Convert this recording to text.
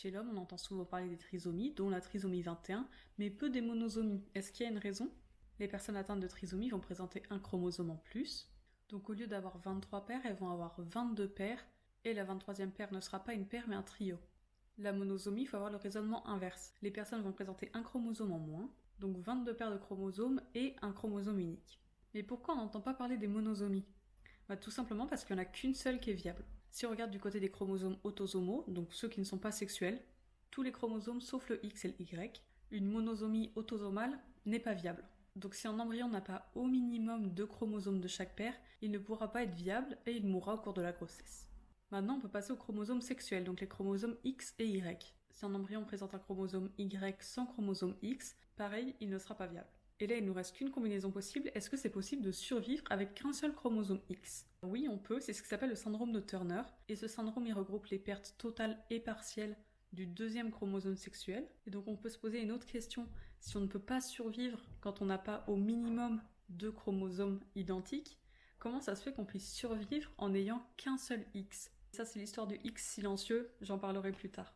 Chez l'homme, on entend souvent parler des trisomies, dont la trisomie 21, mais peu des monosomies. Est-ce qu'il y a une raison? Les personnes atteintes de trisomie vont présenter un chromosome en plus. Donc au lieu d'avoir 23 paires, elles vont avoir 22 paires, et la 23e paire ne sera pas une paire mais un trio. La monosomie, il faut avoir le raisonnement inverse. Les personnes vont présenter un chromosome en moins, donc 22 paires de chromosomes et un chromosome unique. Mais pourquoi on n'entend pas parler des monosomies? Tout simplement parce qu'il n'y en a qu'une seule qui est viable. Si on regarde du côté des chromosomes autosomaux, donc ceux qui ne sont pas sexuels, tous les chromosomes sauf le X et le Y, une monosomie autosomale n'est pas viable. Donc si un embryon n'a pas au minimum 2 chromosomes de chaque paire, il ne pourra pas être viable et il mourra au cours de la grossesse. Maintenant, on peut passer aux chromosomes sexuels, donc les chromosomes X et Y. Si un embryon présente un chromosome Y sans chromosome X, pareil, il ne sera pas viable. Et là, il ne nous reste qu'une combinaison possible. Est-ce que c'est possible de survivre avec qu'un seul chromosome X? Oui, on peut, c'est ce qui s'appelle le syndrome de Turner. Et ce syndrome, il regroupe les pertes totales et partielles du deuxième chromosome sexuel. Et donc on peut se poser une autre question. Si on ne peut pas survivre quand on n'a pas au minimum 2 chromosomes identiques, comment ça se fait qu'on puisse survivre en n'ayant qu'un seul X? Ça, c'est l'histoire du X silencieux, j'en parlerai plus tard.